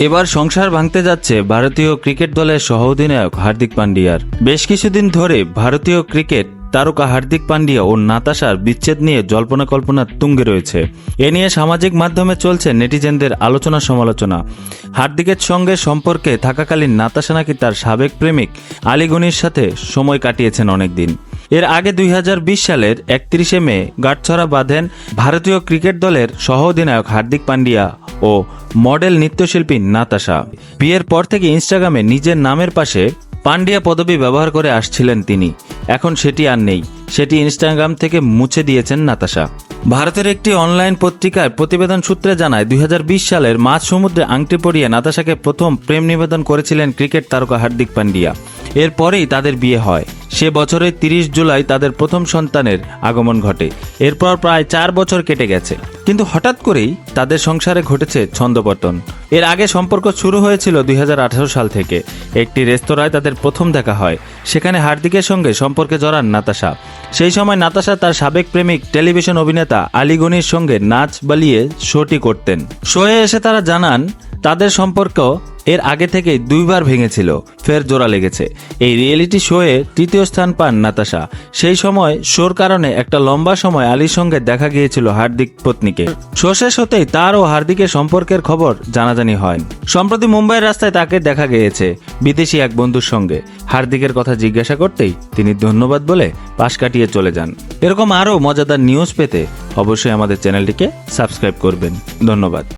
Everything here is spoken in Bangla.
এবার সংসার ভাঙতে যাচ্ছে ভারতীয় ক্রিকেট দলের সহ অধিনায়ক হার্দিক পান্ডিয়ার। বেশ কিছুদিন ধরে ভারতীয় ক্রিকেট তারকা হার্দিক পান্ডিয়া ও নাতাশার বিচ্ছেদ নিয়ে জল্পনা কল্পনার তুঙ্গে রয়েছে। এ নিয়ে সামাজিক মাধ্যমে চলছে নেটিজেনদের আলোচনা সমালোচনা। হার্দিকের সঙ্গে সম্পর্কে থাকাকালীন নাতাশা নাকি তার সাবেক প্রেমিক আলী গনির সাথে সময় কাটিয়েছেন অনেকদিন। এর আগে 2020 সালের 31 মে গাঁটছড়া বাঁধেন ভারতীয় ক্রিকেট দলের সহ অধিনায়ক হার্দিক পান্ডিয়া ও মডেল নৃত্যশিল্পী নাতাশা। বিয়ের পর থেকে ইনস্টাগ্রামে নিজের নামের পাশে পান্ডিয়া পদবি ব্যবহার করে আসছিলেন তিনি। এখন সেটি আর নেই, সেটি ইনস্টাগ্রাম থেকে মুছে দিয়েছেন নাতাশা। ভারতের একটি অনলাইন পত্রিকায় প্রতিবেদন সূত্রে জানায় 2020 সালের মাঝ সমুদ্রে আংটি পরিয়ে নাতাশাকে প্রথম প্রেম নিবেদন করেছিলেন ক্রিকেট তারকা হার্দিক পান্ডিয়া। এরপরেই তাদের বিয়ে হয়। সে বছরের 30 জুলাই তাদের প্রথম সন্তানের আগমন ঘটে। এরপর প্রায় 4 বছর কেটে গেছে, কিন্তু হঠাৎ করেই তাদের সংসারে ঘটেছে ছন্দপতন। এর আগে সম্পর্ক শুরু হয়েছিল 2018 সাল থেকে। একটি রেস্তোরাঁয় তাদের প্রথম দেখা হয়। সেখানে হার্দিকের সঙ্গে সম্পর্কে জড়ান নাতাশা। সেই সময় নাতাশা তার সাবেক প্রেমিক টেলিভিশন অভিনেতা আলী গনির সঙ্গে নাচ বালিয়ে শোটি করতেন। শোয়ে এসে তারা জানান তাদের সম্পর্ক এর আগে থেকেই 2 বার ভেঙেছিল, ফের জোড়া লেগেছে। এই রিয়েলিটি শোয়ে 3য় স্থান পান নাতাশা। সেই সময় শোর কারণে একটা লম্বা সময় আলীর সঙ্গে দেখা গিয়েছিল হার্দিক পত্নীকে। শো শেষ হতেই তার ও হার্দিকের সম্পর্কের খবর জানাজানি হয়। সম্প্রতি মুম্বাইয়ের রাস্তায় তাকে দেখা গিয়েছে বিদেশি এক বন্ধুর সঙ্গে। হার্দিকের কথা জিজ্ঞাসা করতেই তিনি ধন্যবাদ বলে পাশ কাটিয়ে চলে যান। এরকম আরও মজাদার নিউজ পেতে অবশ্যই আমাদের চ্যানেলটিকে সাবস্ক্রাইব করবেন। ধন্যবাদ।